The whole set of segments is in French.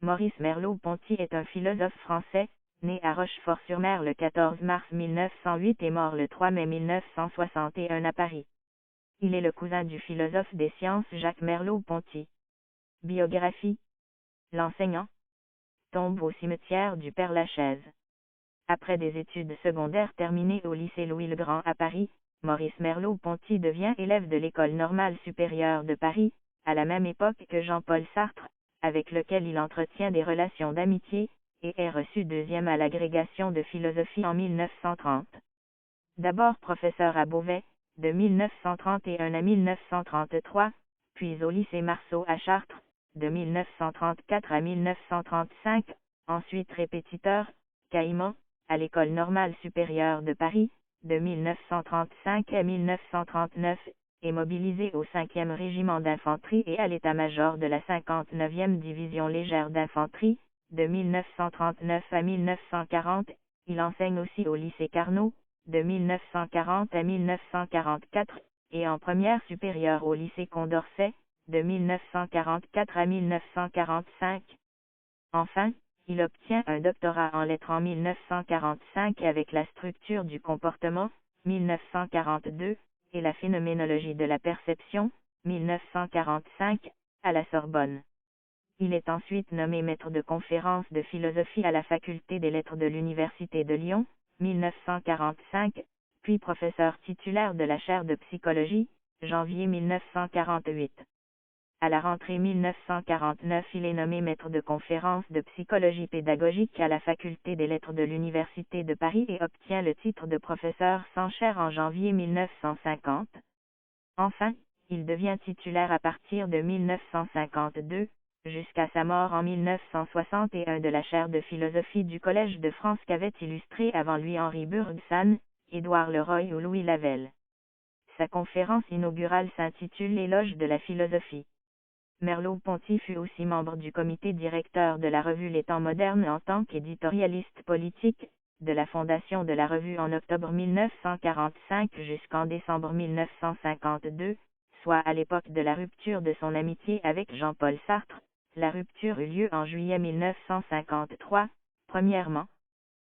Maurice Merleau-Ponty est un philosophe français, né à Rochefort-sur-Mer le 14 mars 1908 et mort le 3 mai 1961 à Paris. Il est le cousin du philosophe des sciences Jacques Merleau-Ponty. Biographie. L'enseignant tombe au cimetière du Père-Lachaise. Après des études secondaires terminées au lycée Louis-le-Grand à Paris, Maurice Merleau-Ponty devient élève de l'École normale supérieure de Paris, à la même époque que Jean-Paul Sartre, avec lequel il entretient des relations d'amitié, et est reçu deuxième à l'agrégation de philosophie en 1930. D'abord professeur à Beauvais, de 1931 à 1933, puis au lycée Marceau à Chartres, de 1934 à 1935, ensuite répétiteur, Caïman, à l'École normale supérieure de Paris, de 1935 à 1939, et mobilisé au 5e régiment d'infanterie et à l'état-major de la 59e division légère d'infanterie, de 1939 à 1940, il enseigne aussi au lycée Carnot, de 1940 à 1944, et en première supérieure au lycée Condorcet, de 1944 à 1945. Enfin, il obtient un doctorat en lettres en 1945 avec la structure du comportement, 1942, et la phénoménologie de la perception, 1945, à la Sorbonne. Il est ensuite nommé maître de conférences de philosophie à la faculté des lettres de l'Université de Lyon, 1945, puis professeur titulaire de la chaire de psychologie, janvier 1948. À la rentrée 1949, il est nommé maître de conférences de psychologie pédagogique à la faculté des lettres de l'Université de Paris et obtient le titre de professeur sans chaire en janvier 1950. Enfin, il devient titulaire à partir de 1952, jusqu'à sa mort en 1961 de la chaire de philosophie du Collège de France qu'avaient illustré avant lui Henri Burgsan, Édouard Leroy ou Louis Lavelle. Sa conférence inaugurale s'intitule L'éloge de la philosophie. Merleau-Ponty fut aussi membre du comité directeur de la revue Les Temps modernes en tant qu'éditorialiste politique, de la fondation de la revue en octobre 1945 jusqu'en décembre 1952, soit à l'époque de la rupture de son amitié avec Jean-Paul Sartre. La rupture eut lieu en juillet 1953. Premièrement,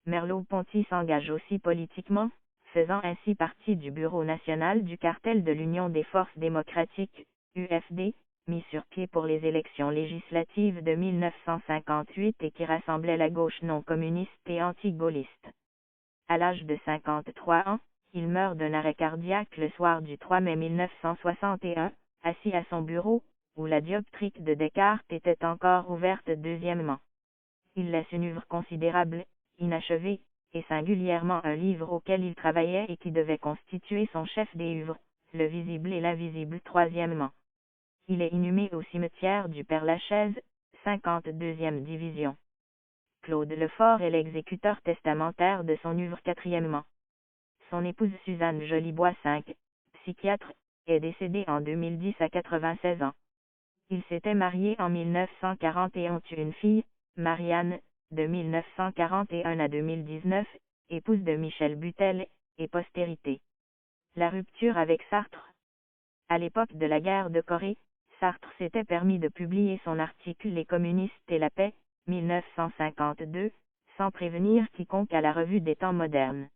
Merleau-Ponty s'engage aussi politiquement, faisant ainsi partie du bureau national du cartel de l'Union des forces démocratiques, UFD, mis sur pied pour les élections législatives de 1958 et qui rassemblait la gauche non communiste et anti-gaulliste. À l'âge de 53 ans, il meurt d'un arrêt cardiaque le soir du 3 mai 1961, assis à son bureau, où la dioptrique de Descartes était encore ouverte deuxièmement. Il laisse une œuvre considérable, inachevée, et singulièrement un livre auquel il travaillait et qui devait constituer son chef d'œuvre, Le visible et l'invisible troisièmement. Il est inhumé au cimetière du Père-Lachaise, 52e division. Claude Lefort est l'exécuteur testamentaire de son œuvre quatrièmement. Son épouse Suzanne Jolibois V, psychiatre, est décédée en 2010 à 96 ans. Il s'était marié en 1940 et ont eu une fille, Marianne, de 1941 à 2019, épouse de Michel Butel, et postérité. La rupture avec Sartre. À l'époque de la guerre de Corée, Sartre s'était permis de publier son article Les communistes et la paix, 1952, sans prévenir quiconque à la revue des Temps modernes.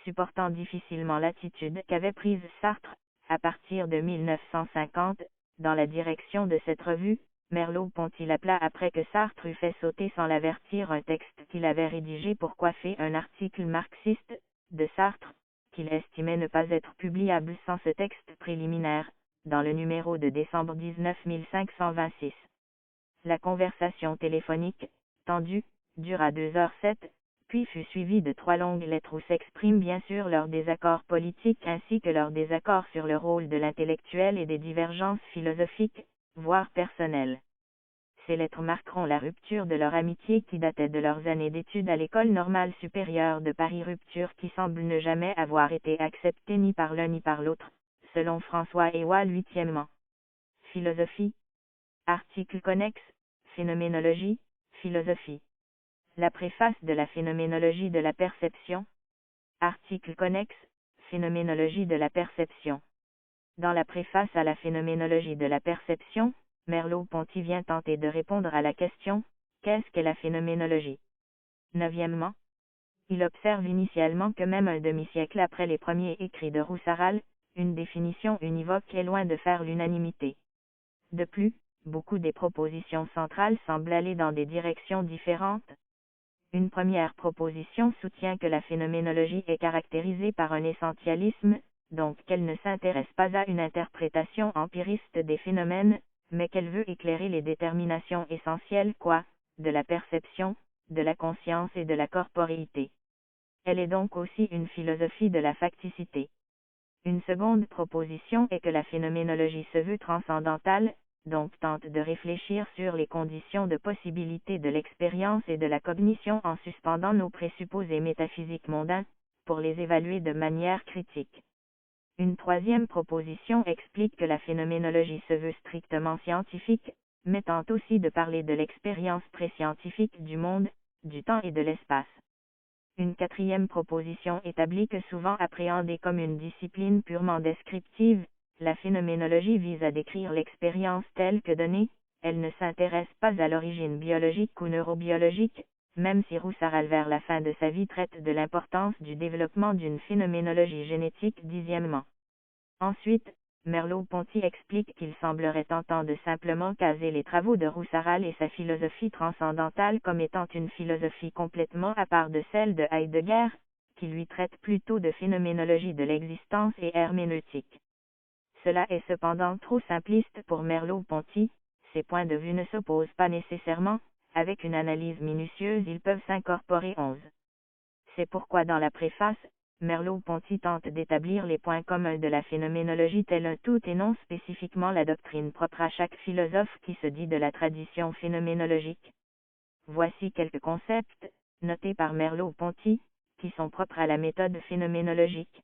Supportant difficilement l'attitude qu'avait prise Sartre, à partir de 1950, dans la direction de cette revue, Merleau-Ponty l'appela après que Sartre eut fait sauter sans l'avertir un texte qu'il avait rédigé pour coiffer un article marxiste, de Sartre, qu'il estimait ne pas être publiable sans ce texte préliminaire, dans le numéro de décembre 19526. La conversation téléphonique, tendue, dura 2h07, puis fut suivie de 3 longues lettres où s'expriment bien sûr leurs désaccords politiques ainsi que leurs désaccords sur le rôle de l'intellectuel et des divergences philosophiques, voire personnelles. Ces lettres marqueront la rupture de leur amitié qui datait de leurs années d'études à l'École normale supérieure de Paris, rupture qui semble ne jamais avoir été acceptée ni par l'un ni par l'autre, selon François Éoile huitièmement. Philosophie. Article connexe, phénoménologie, philosophie. La préface de la phénoménologie de la perception. Article connexe, phénoménologie de la perception. Dans la préface à la phénoménologie de la perception, Merleau-Ponty vient tenter de répondre à la question Qu'est-ce que la phénoménologie? Neuvièmement, il observe initialement que même un demi-siècle après les premiers écrits de Roussarral, une définition univoque est loin de faire l'unanimité. De plus, beaucoup des propositions centrales semblent aller dans des directions différentes. Une première proposition soutient que la phénoménologie est caractérisée par un essentialisme, donc qu'elle ne s'intéresse pas à une interprétation empiriste des phénomènes, mais qu'elle veut éclairer les déterminations essentielles de la perception, de la conscience et de la corporéité. Elle est donc aussi une philosophie de la facticité. Une seconde proposition est que la phénoménologie se veut transcendantale, donc tente de réfléchir sur les conditions de possibilité de l'expérience et de la cognition en suspendant nos présupposés métaphysiques mondains, pour les évaluer de manière critique. Une troisième proposition explique que la phénoménologie se veut strictement scientifique, mais tente aussi de parler de l'expérience préscientifique du monde, du temps et de l'espace. Une quatrième proposition établit que souvent appréhendée comme une discipline purement descriptive, la phénoménologie vise à décrire l'expérience telle que donnée, elle ne s'intéresse pas à l'origine biologique ou neurobiologique, même si Roussarral vers la fin de sa vie traite de l'importance du développement d'une phénoménologie génétique. Dixièmement. Ensuite, Merleau-Ponty explique qu'il semblerait tentant de simplement caser les travaux de Roussarral et sa philosophie transcendantale comme étant une philosophie complètement à part de celle de Heidegger, qui lui traite plutôt de phénoménologie de l'existence et herméneutique. Cela est cependant trop simpliste pour Merleau-Ponty, ces points de vue ne s'opposent pas nécessairement, avec une analyse minutieuse ils peuvent s'incorporer 11. C'est pourquoi dans la préface, Merleau-Ponty tente d'établir les points communs de la phénoménologie tel un tout et non spécifiquement la doctrine propre à chaque philosophe qui se dit de la tradition phénoménologique. Voici quelques concepts, notés par Merleau-Ponty, qui sont propres à la méthode phénoménologique.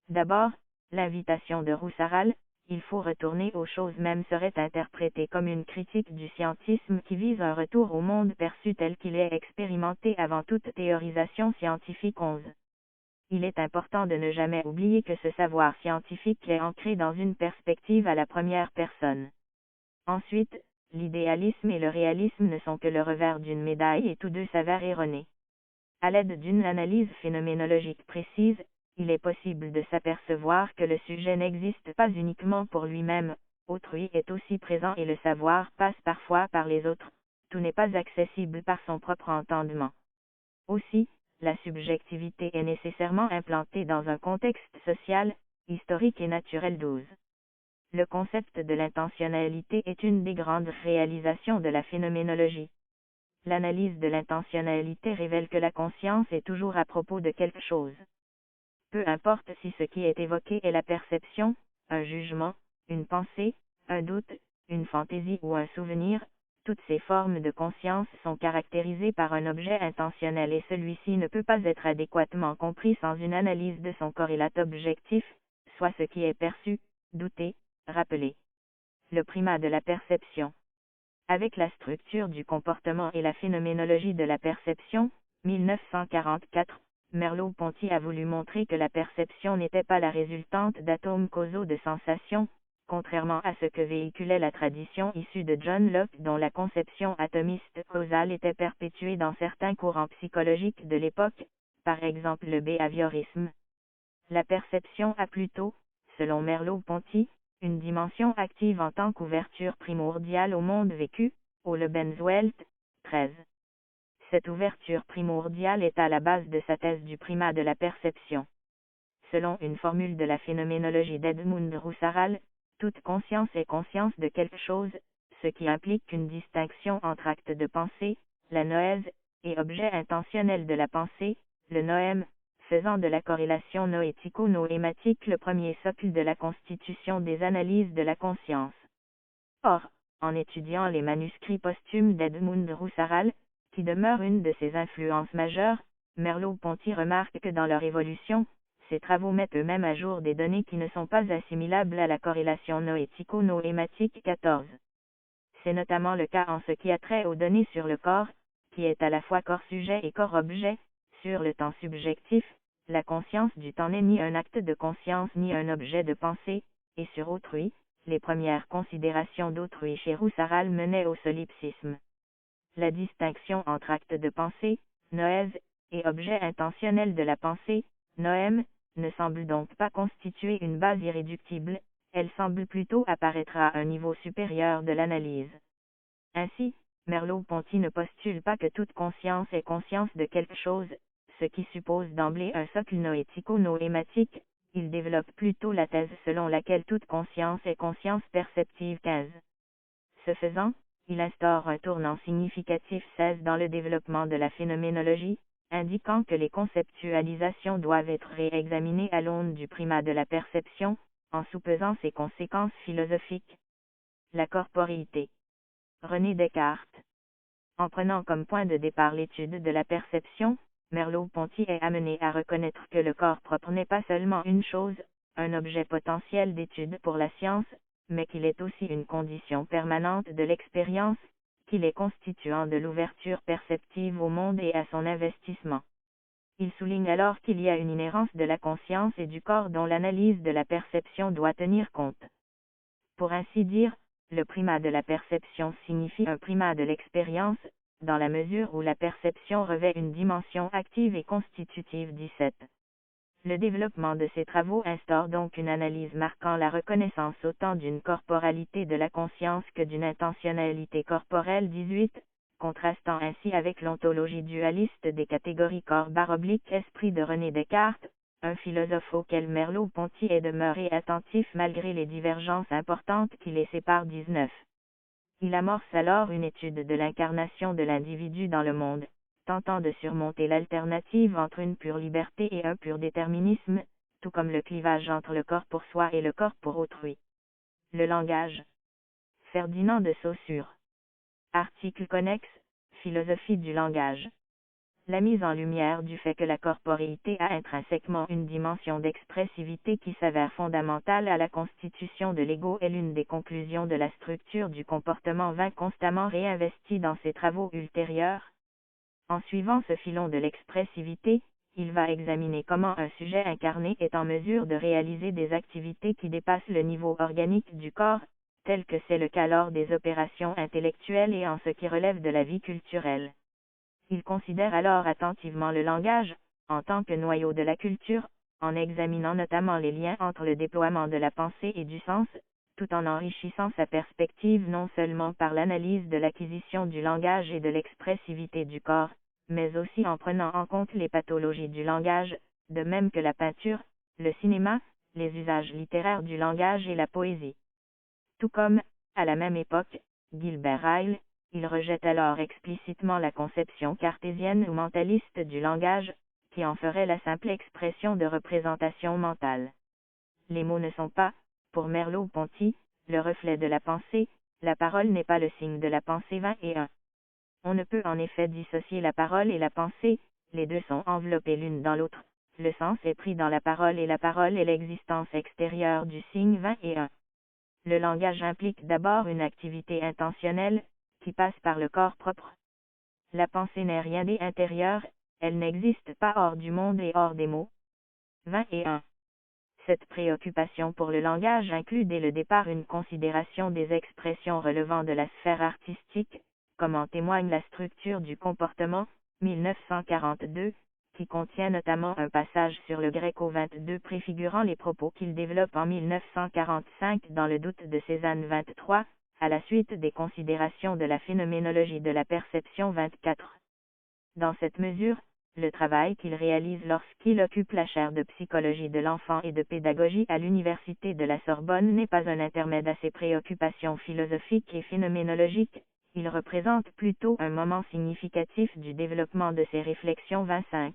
D'abord, l'invitation de Roussarral, il faut retourner aux choses mêmes serait interprétée comme une critique du scientisme qui vise un retour au monde perçu tel qu'il est expérimenté avant toute théorisation scientifique. 11. Il est important de ne jamais oublier que ce savoir scientifique est ancré dans une perspective à la première personne. Ensuite, l'idéalisme et le réalisme ne sont que le revers d'une médaille et tous deux s'avèrent erronés. À l'aide d'une analyse phénoménologique précise, il est possible de s'apercevoir que le sujet n'existe pas uniquement pour lui-même, autrui est aussi présent et le savoir passe parfois par les autres, tout n'est pas accessible par son propre entendement. Aussi, la subjectivité est nécessairement implantée dans un contexte social, historique et naturel. 12. Le concept de l'intentionnalité est une des grandes réalisations de la phénoménologie. L'analyse de l'intentionnalité révèle que la conscience est toujours à propos de quelque chose. Peu importe si ce qui est évoqué est la perception, un jugement, une pensée, un doute, une fantaisie ou un souvenir, toutes ces formes de conscience sont caractérisées par un objet intentionnel et celui-ci ne peut pas être adéquatement compris sans une analyse de son corrélat objectif, soit ce qui est perçu, douté, rappelé. Le primat de la perception. Avec la structure du comportement et la phénoménologie de la perception, 1944, Merleau-Ponty a voulu montrer que la perception n'était pas la résultante d'atomes causaux de sensations, contrairement à ce que véhiculait la tradition issue de John Locke dont la conception atomiste causale était perpétuée dans certains courants psychologiques de l'époque, par exemple le behaviorisme. La perception a plutôt, selon Merleau-Ponty, une dimension active en tant qu'ouverture primordiale au monde vécu, au Lebenswelt, 13. Cette ouverture primordiale est à la base de sa thèse du primat de la perception. Selon une formule de la phénoménologie d'Edmund Husserl, toute conscience est conscience de quelque chose, ce qui implique une distinction entre acte de pensée, la noèse, et objet intentionnel de la pensée, le noème, faisant de la corrélation noético-noématique le premier socle de la constitution des analyses de la conscience. Or, en étudiant les manuscrits posthumes d'Edmund Husserl, qui demeurent une de ses influences majeures, Merleau-Ponty remarque que dans leur évolution, ces travaux mettent eux-mêmes à jour des données qui ne sont pas assimilables à la corrélation noético-noématique. 14. C'est notamment le cas en ce qui a trait aux données sur le corps, qui est à la fois corps-sujet et corps-objet, sur le temps subjectif, la conscience du temps n'est ni un acte de conscience ni un objet de pensée, et sur autrui, les premières considérations d'autrui chez Husserl menaient au solipsisme. La distinction entre acte de pensée, noèse, et objet intentionnel de la pensée, noème, ne semble donc pas constituer une base irréductible, elle semble plutôt apparaître à un niveau supérieur de l'analyse. Ainsi, Merleau-Ponty ne postule pas que toute conscience est conscience de quelque chose, ce qui suppose d'emblée un socle noético-noématique, il développe plutôt la thèse selon laquelle toute conscience est conscience perceptive 15. Ce faisant, il instaure un tournant significatif 16 dans le développement de la phénoménologie, indiquant que les conceptualisations doivent être réexaminées à l'aune du primat de la perception, en soupesant ses conséquences philosophiques. La corporéité. René Descartes. En prenant comme point de départ l'étude de la perception, Merleau-Ponty est amené à reconnaître que le corps propre n'est pas seulement une chose, un objet potentiel d'étude pour la science, mais qu'il est aussi une condition permanente de l'expérience, qu'il est constituant de l'ouverture perceptive au monde et à son investissement. Il souligne alors qu'il y a une inhérence de la conscience et du corps dont l'analyse de la perception doit tenir compte. Pour ainsi dire, le primat de la perception signifie un primat de l'expérience, dans la mesure où la perception revêt une dimension active et constitutive 17. Le développement de ces travaux instaure donc une analyse marquant la reconnaissance autant d'une corporalité de la conscience que d'une intentionnalité corporelle 18, contrastant ainsi avec l'ontologie dualiste des catégories corps/esprit de René Descartes, un philosophe auquel Merleau-Ponty est demeuré attentif malgré les divergences importantes qui les séparent 19. Il amorce alors une étude de l'incarnation de l'individu dans le monde, tentant de surmonter l'alternative entre une pure liberté et un pur déterminisme, tout comme le clivage entre le corps pour soi et le corps pour autrui. Le langage. Ferdinand de Saussure. Article connexe, Philosophie du langage. La mise en lumière du fait que la corporéité a intrinsèquement une dimension d'expressivité qui s'avère fondamentale à la constitution de l'ego est l'une des conclusions de la structure du comportement 20 constamment réinvesti dans ses travaux ultérieurs. En suivant ce filon de l'expressivité, il va examiner comment un sujet incarné est en mesure de réaliser des activités qui dépassent le niveau organique du corps, tel que c'est le cas lors des opérations intellectuelles et en ce qui relève de la vie culturelle. Il considère alors attentivement le langage, en tant que noyau de la culture, en examinant notamment les liens entre le déploiement de la pensée et du sens, tout en enrichissant sa perspective non seulement par l'analyse de l'acquisition du langage et de l'expressivité du corps, mais aussi en prenant en compte les pathologies du langage, de même que la peinture, le cinéma, les usages littéraires du langage et la poésie. Tout comme, à la même époque, Gilbert Ryle, il rejette alors explicitement la conception cartésienne ou mentaliste du langage, qui en ferait la simple expression de représentation mentale. Les mots ne sont pas, pour Merleau-Ponty, le reflet de la pensée, la parole n'est pas le signe de la pensée 21. On ne peut en effet dissocier la parole et la pensée, les deux sont enveloppés l'une dans l'autre, le sens est pris dans la parole et l'existence extérieure du signe 21. Le langage implique d'abord une activité intentionnelle, qui passe par le corps propre. La pensée n'est rien d'intérieur, elle n'existe pas hors du monde et hors des mots. 21. Cette préoccupation pour le langage inclut dès le départ une considération des expressions relevant de la sphère artistique, comme en témoigne la structure du comportement, 1942, qui contient notamment un passage sur le Gréco 22 préfigurant les propos qu'il développe en 1945 dans le doute de Cézanne 23, à la suite des considérations de la phénoménologie de la perception 24. Dans cette mesure, le travail qu'il réalise lorsqu'il occupe la chaire de psychologie de l'enfant et de pédagogie à l'université de la Sorbonne n'est pas un intermède à ses préoccupations philosophiques et phénoménologiques, il représente plutôt un moment significatif du développement de ses réflexions 25.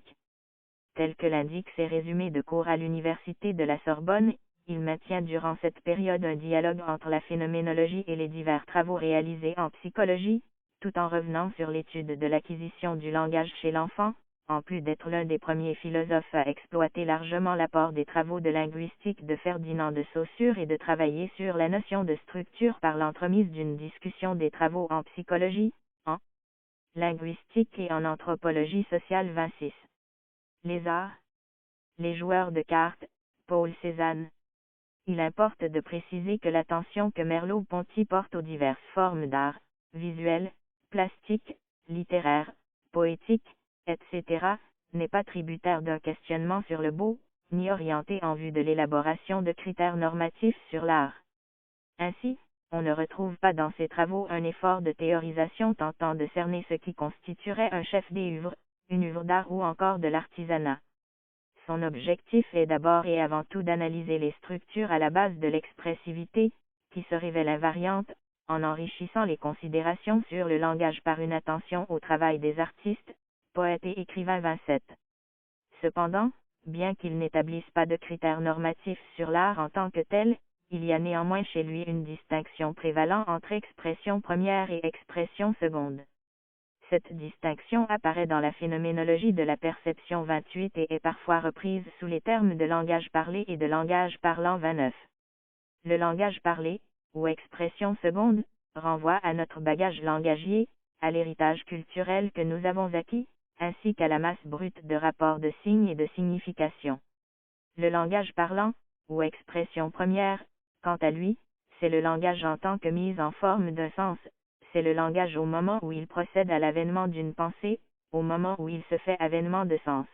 Tel que l'indiquent ses résumés de cours à l'université de la Sorbonne, il maintient durant cette période un dialogue entre la phénoménologie et les divers travaux réalisés en psychologie, tout en revenant sur l'étude de l'acquisition du langage chez l'enfant, en plus d'être l'un des premiers philosophes à exploiter largement l'apport des travaux de linguistique de Ferdinand de Saussure et de travailler sur la notion de structure par l'entremise d'une discussion des travaux en psychologie, en linguistique et en anthropologie sociale 26. Les arts. Les joueurs de cartes, Paul Cézanne. Il importe de préciser que l'attention que Merleau-Ponty porte aux diverses formes d'art, visuel, plastique, littéraire, poétique, etc., n'est pas tributaire d'un questionnement sur le beau, ni orienté en vue de l'élaboration de critères normatifs sur l'art. Ainsi, on ne retrouve pas dans ses travaux un effort de théorisation tentant de cerner ce qui constituerait un chef-d'œuvre, une œuvre d'art ou encore de l'artisanat. Son objectif est d'abord et avant tout d'analyser les structures à la base de l'expressivité, qui se révèlent invariantes, en enrichissant les considérations sur le langage par une attention au travail des artistes, poètes et écrivains 27. Cependant, bien qu'il n'établisse pas de critères normatifs sur l'art en tant que tel, il y a néanmoins chez lui une distinction prévalant entre expression première et expression seconde. Cette distinction apparaît dans la phénoménologie de la perception 28 et est parfois reprise sous les termes de langage parlé et de langage parlant 29. Le langage parlé, ou expression seconde, renvoie à notre bagage langagier, à l'héritage culturel que nous avons acquis, ainsi qu'à la masse brute de rapports de signes et de significations. Le langage parlant, ou expression première, quant à lui, c'est le langage en tant que mise en forme d'un sens, c'est le langage au moment où il procède à l'avènement d'une pensée, au moment où il se fait avènement de sens.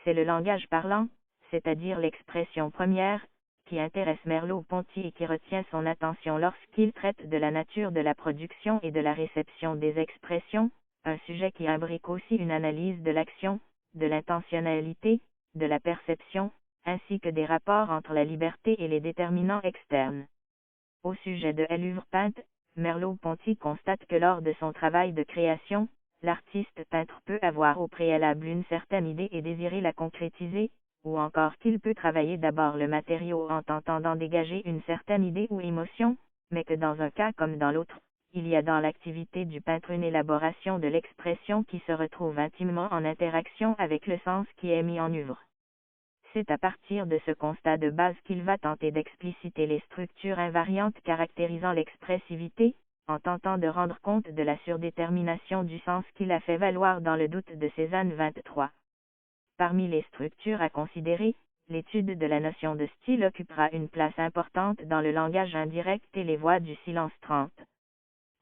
C'est le langage parlant, c'est-à-dire l'expression première, qui intéresse Merleau-Ponty et qui retient son attention lorsqu'il traite de la nature de la production et de la réception des expressions, un sujet qui imbrique aussi une analyse de l'action, de l'intentionnalité, de la perception, ainsi que des rapports entre la liberté et les déterminants externes. Au sujet de l'œuvre peinte, Merleau-Ponty constate que lors de son travail de création, l'artiste peintre peut avoir au préalable une certaine idée et désirer la concrétiser, ou encore qu'il peut travailler d'abord le matériau en tentant d'en dégager une certaine idée ou émotion, mais que dans un cas comme dans l'autre, il y a dans l'activité du peintre une élaboration de l'expression qui se retrouve intimement en interaction avec le sens qui est mis en œuvre. C'est à partir de ce constat de base qu'il va tenter d'expliciter les structures invariantes caractérisant l'expressivité, en tentant de rendre compte de la surdétermination du sens qu'il a fait valoir dans le doute de Cézanne 23. Parmi les structures à considérer, l'étude de la notion de style occupera une place importante dans le langage indirect et les voies du silence 30.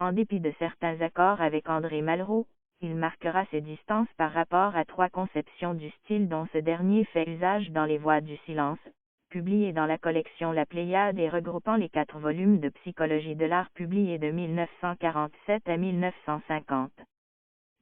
En dépit de certains accords avec André Malraux, il marquera ses distances par rapport à trois conceptions du style dont ce dernier fait usage dans les voies du silence, publié dans la collection La Pléiade et regroupant les 4 volumes de Psychologie de l'art publiés de 1947 à 1950.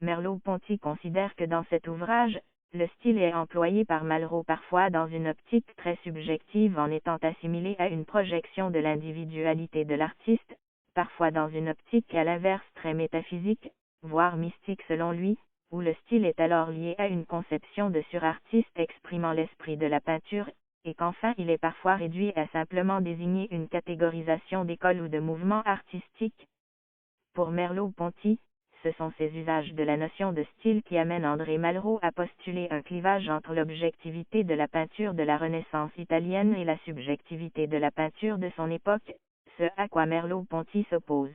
Merleau-Ponty considère que dans cet ouvrage, le style est employé par Malraux parfois dans une optique très subjective en étant assimilé à une projection de l'individualité de l'artiste, parfois dans une optique à l'inverse très métaphysique, voire mystique selon lui, où le style est alors lié à une conception de surartiste exprimant l'esprit de la peinture, et qu'enfin il est parfois réduit à simplement désigner une catégorisation d'école ou de mouvement artistique. Pour Merleau-Ponty, ce sont ces usages de la notion de style qui amènent André Malraux à postuler un clivage entre l'objectivité de la peinture de la Renaissance italienne et la subjectivité de la peinture de son époque, ce à quoi Merleau-Ponty s'oppose.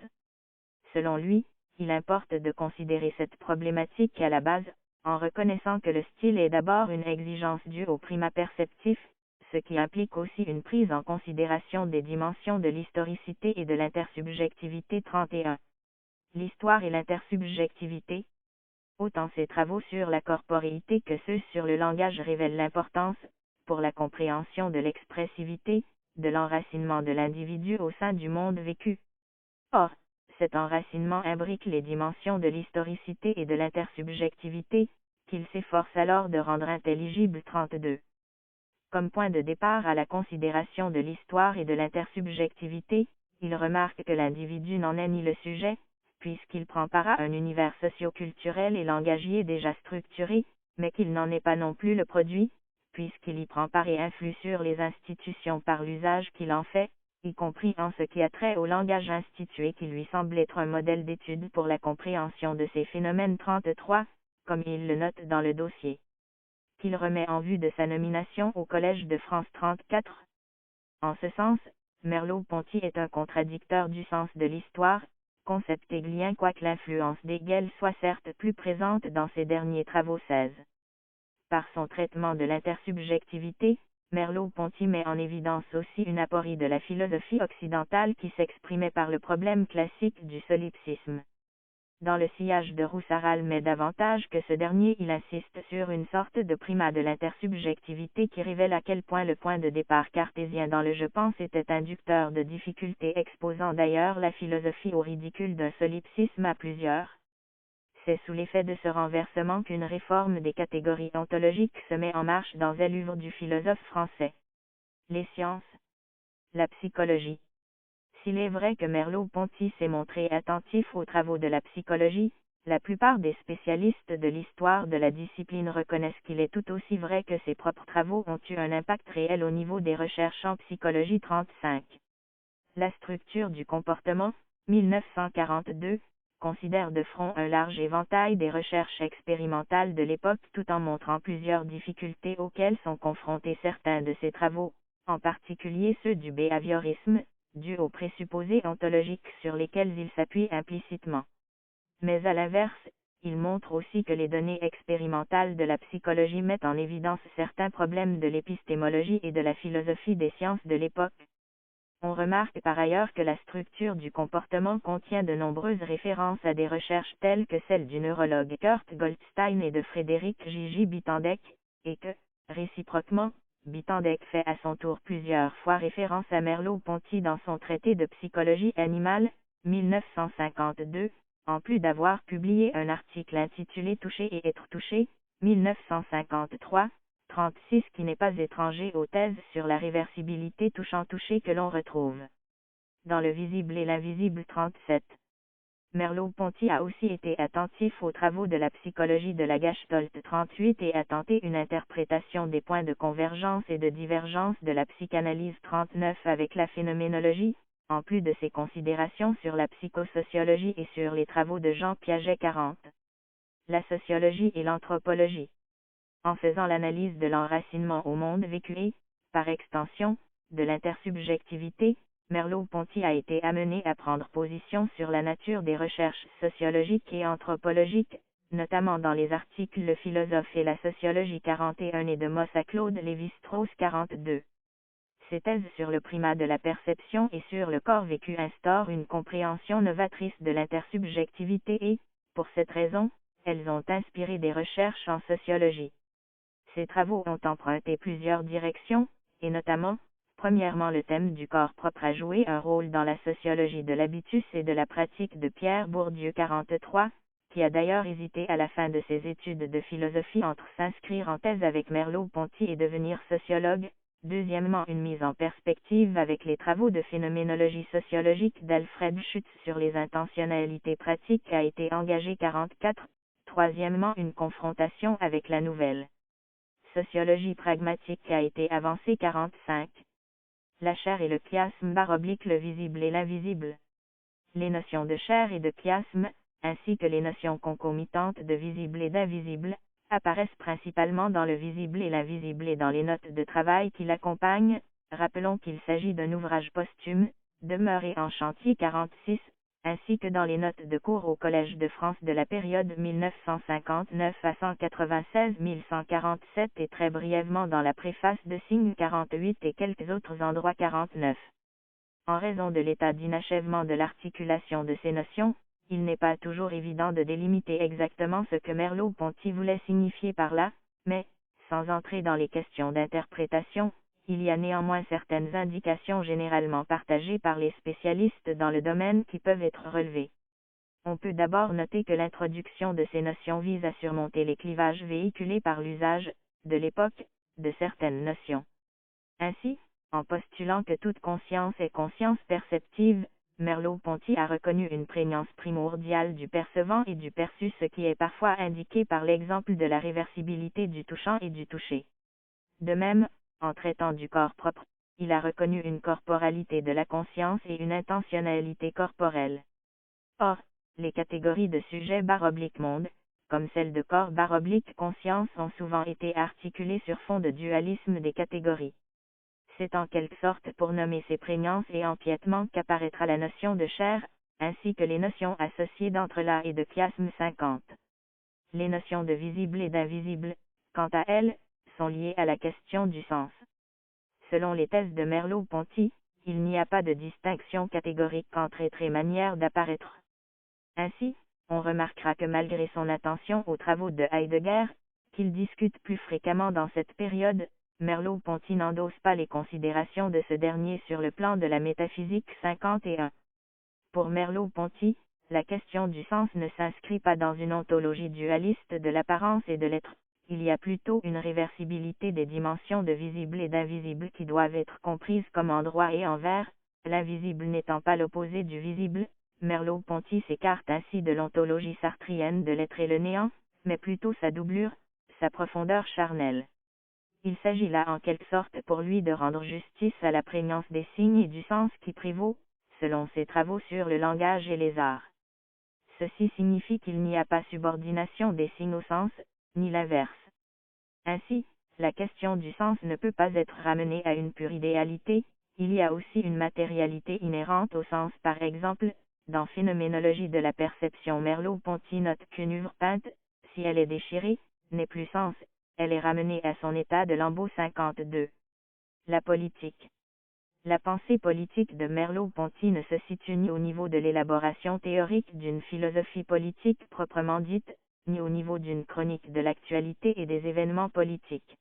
Selon lui, il importe de considérer cette problématique à la base, en reconnaissant que le style est d'abord une exigence due au primat perceptif, ce qui implique aussi une prise en considération des dimensions de l'historicité et de l'intersubjectivité 31. L'histoire et l'intersubjectivité. Autant ses travaux sur la corporéité que ceux sur le langage révèlent l'importance, pour la compréhension de l'expressivité, de l'enracinement de l'individu au sein du monde vécu. Or, cet enracinement imbrique les dimensions de l'historicité et de l'intersubjectivité, qu'il s'efforce alors de rendre intelligibles 32. Comme point de départ à la considération de l'histoire et de l'intersubjectivité, il remarque que l'individu n'en est ni le sujet, puisqu'il prend part à un univers socio-culturel et langagier déjà structuré, mais qu'il n'en est pas non plus le produit, puisqu'il y prend part et influe sur les institutions par l'usage qu'il en fait, y compris en ce qui a trait au langage institué qui lui semble être un modèle d'étude pour la compréhension de ces phénomènes 33, comme il le note dans le dossier qu'il remet en vue de sa nomination au Collège de France 34. En ce sens, Merleau-Ponty est un contradicteur du sens de l'histoire, concept hegelien quoique l'influence d'Hegel soit certes plus présente dans ses derniers travaux 16. Par son traitement de l'intersubjectivité, Merleau-Ponty met en évidence aussi une aporie de la philosophie occidentale qui s'exprimait par le problème classique du solipsisme. Dans le sillage de Roussarral, mais davantage que ce dernier, il insiste sur une sorte de primat de l'intersubjectivité qui révèle à quel point le point de départ cartésien dans le je pense était inducteur de difficultés, exposant d'ailleurs la philosophie au ridicule d'un solipsisme à plusieurs. C'est sous l'effet de ce renversement qu'une réforme des catégories ontologiques se met en marche dans l'œuvre du philosophe français. Les sciences. La psychologie. S'il est vrai que Merleau-Ponty s'est montré attentif aux travaux de la psychologie, la plupart des spécialistes de l'histoire de la discipline reconnaissent qu'il est tout aussi vrai que ses propres travaux ont eu un impact réel au niveau des recherches en psychologie. 35. La structure du comportement, 1942, considère de front un large éventail des recherches expérimentales de l'époque tout en montrant plusieurs difficultés auxquelles sont confrontés certains de ses travaux, en particulier ceux du behaviorisme, dû aux présupposés ontologiques sur lesquels il s'appuie implicitement. Mais à l'inverse, il montre aussi que les données expérimentales de la psychologie mettent en évidence certains problèmes de l'épistémologie et de la philosophie des sciences de l'époque. On remarque par ailleurs que la structure du comportement contient de nombreuses références à des recherches telles que celles du neurologue Kurt Goldstein et de Frédéric J.J. Bitendek, et que, réciproquement, Bitendek fait à son tour plusieurs fois référence à Merleau-Ponty dans son traité de psychologie animale, 1952, en plus d'avoir publié un article intitulé Toucher et être touché, 1953, 36 qui n'est pas étranger aux thèses sur la réversibilité touchant-touché que l'on retrouve dans Le visible et l'invisible. 37. Merleau-Ponty a aussi été attentif aux travaux de la psychologie de la Gestalt. 38 et a tenté une interprétation des points de convergence et de divergence de la psychanalyse. 39 avec la phénoménologie, en plus de ses considérations sur la psychosociologie et sur les travaux de Jean Piaget. 40. La sociologie et l'anthropologie. En faisant l'analyse de l'enracinement au monde vécu et, par extension, de l'intersubjectivité, Merleau-Ponty a été amené à prendre position sur la nature des recherches sociologiques et anthropologiques, notamment dans les articles Le philosophe et la sociologie 41 et de Moss à Claude Lévi-Strauss. 42. Ces thèses sur le primat de la perception et sur le corps vécu instaurent une compréhension novatrice de l'intersubjectivité et, pour cette raison, elles ont inspiré des recherches en sociologie. Ces travaux ont emprunté plusieurs directions, et notamment, premièrement le thème du corps propre a joué un rôle dans la sociologie de l'habitus et de la pratique de Pierre Bourdieu. 43, qui a d'ailleurs hésité à la fin de ses études de philosophie entre s'inscrire en thèse avec Merleau-Ponty et devenir sociologue. Deuxièmement, une mise en perspective avec les travaux de phénoménologie sociologique d'Alfred Schutz sur les intentionnalités pratiques a été engagée. 44. Troisièmement, une confrontation avec la nouvelle sociologie pragmatique a été avancée. 45. La chair et le chiasme / le visible et l'invisible. Les notions de chair et de chiasme, ainsi que les notions concomitantes de visible et d'invisible, apparaissent principalement dans le visible et l'invisible et dans les notes de travail qui l'accompagnent. Rappelons qu'il s'agit d'un ouvrage posthume, demeuré en chantier. 46, ainsi que dans les notes de cours au Collège de France de la période 1959 à 196-1147 et très brièvement dans la préface de Signe 48 et quelques autres endroits. 49. En raison de l'état d'inachèvement de l'articulation de ces notions, il n'est pas toujours évident de délimiter exactement ce que Merleau-Ponty voulait signifier par là, mais, sans entrer dans les questions d'interprétation, il y a néanmoins certaines indications généralement partagées par les spécialistes dans le domaine qui peuvent être relevées. On peut d'abord noter que l'introduction de ces notions vise à surmonter les clivages véhiculés par l'usage, de l'époque, de certaines notions. Ainsi, en postulant que toute conscience est conscience perceptive, Merleau-Ponty a reconnu une prégnance primordiale du percevant et du perçu, ce qui est parfois indiqué par l'exemple de la réversibilité du touchant et du touché. De même, en traitant du corps propre, il a reconnu une corporalité de la conscience et une intentionnalité corporelle. Or, les catégories de sujet / monde, comme celles de corps / conscience ont souvent été articulées sur fond de dualisme des catégories. C'est en quelque sorte pour nommer ces prégnances et empiètements qu'apparaîtra la notion de chair, ainsi que les notions associées d'entrelacs et de chiasme. 50. Les notions de visible et d'invisible, quant à elles, sont liées à la question du sens. Selon les thèses de Merleau-Ponty, il n'y a pas de distinction catégorique entre être et manière d'apparaître. Ainsi, on remarquera que malgré son attention aux travaux de Heidegger, qu'il discute plus fréquemment dans cette période, Merleau-Ponty n'endosse pas les considérations de ce dernier sur le plan de la métaphysique 51. Pour Merleau-Ponty, la question du sens ne s'inscrit pas dans une ontologie dualiste de l'apparence et de l'être, il y a plutôt une réversibilité des dimensions de visible et d'invisible qui doivent être comprises comme endroit et envers, l'invisible n'étant pas l'opposé du visible. Merleau-Ponty s'écarte ainsi de l'ontologie sartrienne de l'être et le néant, mais plutôt sa doublure, sa profondeur charnelle. Il s'agit là en quelque sorte pour lui de rendre justice à la prégnance des signes et du sens qui prévaut, selon ses travaux sur le langage et les arts. Ceci signifie qu'il n'y a pas subordination des signes au sens, ni l'inverse. Ainsi, la question du sens ne peut pas être ramenée à une pure idéalité, il y a aussi une matérialité inhérente au sens. Par exemple, dans Phénoménologie de la perception, Merleau-Ponty note qu'une œuvre peinte, si elle est déchirée, n'est plus sens, elle est ramenée à son état de lambeau. 52. La politique. La pensée politique de Merleau-Ponty ne se situe ni au niveau de l'élaboration théorique d'une philosophie politique proprement dite, ni au niveau d'une chronique de l'actualité et des événements politiques.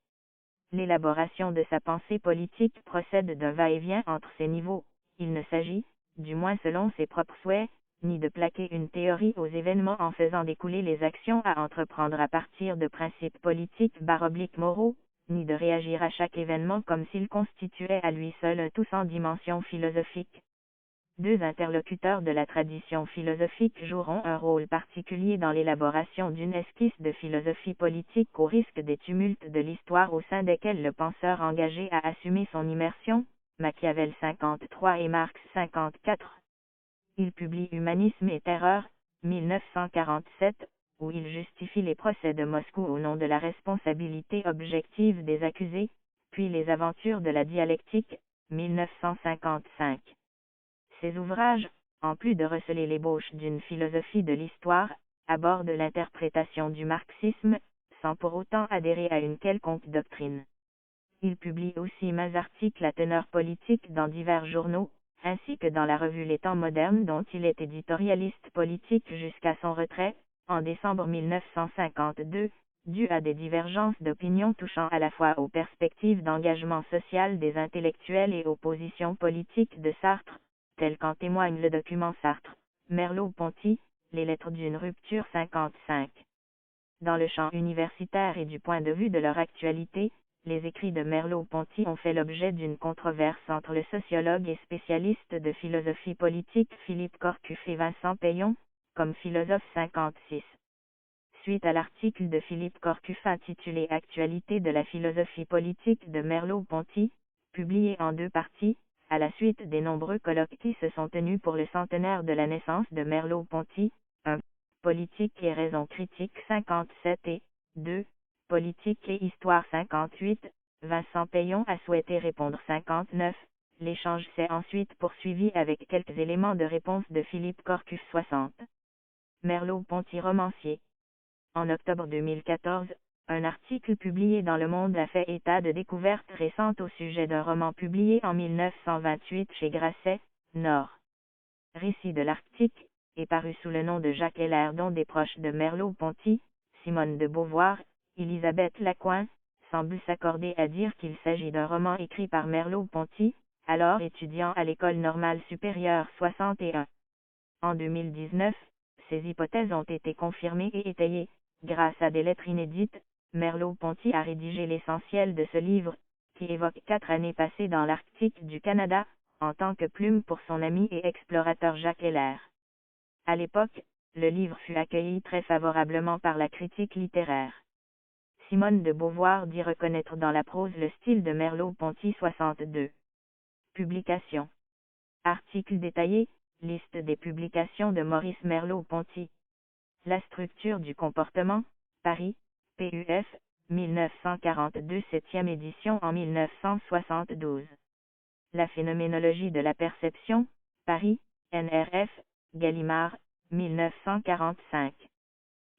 L'élaboration de sa pensée politique procède d'un va-et-vient entre ces niveaux. Il ne s'agit, du moins selon ses propres souhaits, ni de plaquer une théorie aux événements en faisant découler les actions à entreprendre à partir de principes politiques moraux, ni de réagir à chaque événement comme s'il constituait à lui seul un tout sans dimension philosophique. Deux interlocuteurs de la tradition philosophique joueront un rôle particulier dans l'élaboration d'une esquisse de philosophie politique au risque des tumultes de l'histoire au sein desquels le penseur engagé a assumé son immersion, Machiavel 53 et Marx 54. Il publie Humanisme et Terreur, 1947, où il justifie les procès de Moscou au nom de la responsabilité objective des accusés, puis Les Aventures de la dialectique, 1955. Ces ouvrages, en plus de receler l'ébauche d'une philosophie de l'histoire, abordent l'interprétation du marxisme, sans pour autant adhérer à une quelconque doctrine. Il publie aussi maints articles à teneur politique dans divers journaux, ainsi que dans la revue Les Temps modernes dont il est éditorialiste politique jusqu'à son retrait, en décembre 1952, dû à des divergences d'opinion touchant à la fois aux perspectives d'engagement social des intellectuels et aux positions politiques de Sartre, tel qu'en témoigne le document Sartre, Merleau-Ponty, les lettres d'une rupture 55. Dans le champ universitaire et du point de vue de leur actualité, les écrits de Merleau-Ponty ont fait l'objet d'une controverse entre le sociologue et spécialiste de philosophie politique Philippe Corcuff et Vincent Payon, comme philosophe. 56. Suite à l'article de Philippe Corcuff intitulé Actualité de la philosophie politique de Merleau-Ponty, publié en 2 parties, à la suite des nombreux colloques qui se sont tenus pour le centenaire de la naissance de Merleau-Ponty, 1. Politique et raison critique 57 et 2. Politique et histoire 58, Vincent Payon a souhaité répondre. 59. L'échange s'est ensuite poursuivi avec quelques éléments de réponse de Philippe Corcuff. 60. Merleau-Ponty romancier. En octobre 2014, un article publié dans Le Monde a fait état de découvertes récentes au sujet d'un roman publié en 1928 chez Grasset, Nord. Récit de l'Arctique, est paru sous le nom de Jacques Heller, dont des proches de Merleau-Ponty, Simone de Beauvoir, Elisabeth Lacoin, semblent s'accorder à dire qu'il s'agit d'un roman écrit par Merleau-Ponty, alors étudiant à l'École normale supérieure. 61. En 2019, ces hypothèses ont été confirmées et étayées. Grâce à des lettres inédites, Merleau-Ponty a rédigé l'essentiel de ce livre, qui évoque 4 années passées dans l'Arctique du Canada, en tant que plume pour son ami et explorateur Jacques Heller. À l'époque, le livre fut accueilli très favorablement par la critique littéraire. Simone de Beauvoir dit reconnaître dans la prose le style de Merleau-Ponty. 62. Publications. Articles détaillés, liste des publications de Maurice Merleau-Ponty. La structure du comportement, Paris, PUF, 1942, 7e édition en 1972. La phénoménologie de la perception, Paris, NRF, Gallimard, 1945.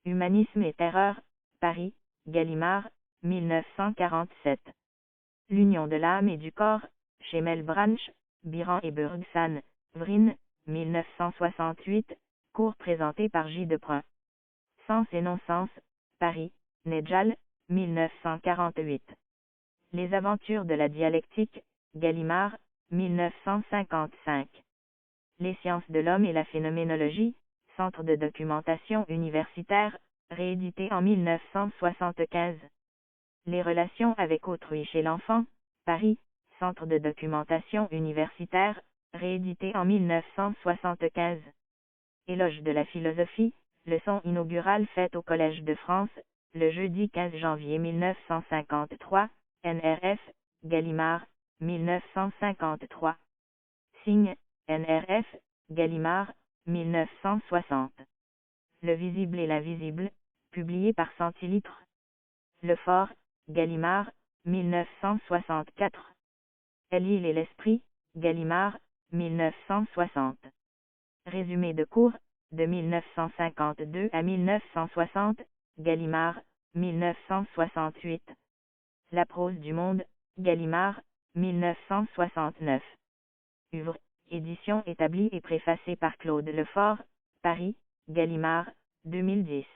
Humanisme et terreur, Paris, Gallimard, 1947. L'union de l'âme et du corps, chez Melbranche, Biran et Bergsan, Vrine, 1968, Cours présenté par J. Deprun. Sens et non-sens, Paris, Nedjal, 1948. Les aventures de la dialectique, Gallimard, 1955. Les sciences de l'homme et la phénoménologie, Centre de documentation universitaire, réédité en 1975. Les relations avec autrui chez l'enfant, Paris, Centre de documentation universitaire, réédité en 1975. Éloge de la philosophie, leçon inaugurale faite au Collège de France, le jeudi 15 janvier 1953, NRF, Gallimard, 1953. Signe, NRF, Gallimard, 1960. Le visible et l'invisible, publié par Centilitre. Le fort, Gallimard, 1964. L'île et l'esprit, Gallimard, 1960. Résumé de cours, de 1952 à 1960, Gallimard, 1968. La prose du monde, Gallimard, 1969. Œuvre, édition établie et préfacée par Claude Lefort, Paris, Gallimard, 2010.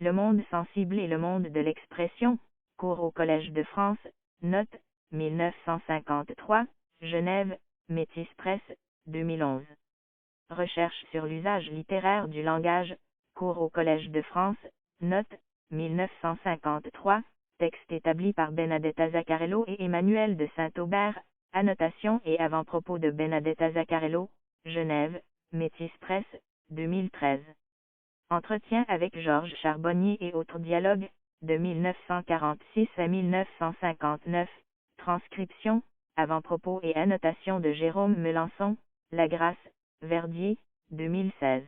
Le monde sensible et le monde de l'expression, cours au Collège de France, note, 1953, Genève, Métis Presse, 2011. Recherche sur l'usage littéraire du langage, cours au Collège de France, note, 1953, texte établi par Benedetta Zaccarello et Emmanuel de Saint-Aubert, annotation et avant-propos de Benedetta Zaccarello, Genève, Métis Presse, 2013. Entretien avec Georges Charbonnier et autres dialogues, de 1946 à 1959, transcription, avant-propos et annotation de Jérôme Melançon, Lagrasse, Verdier, 2016.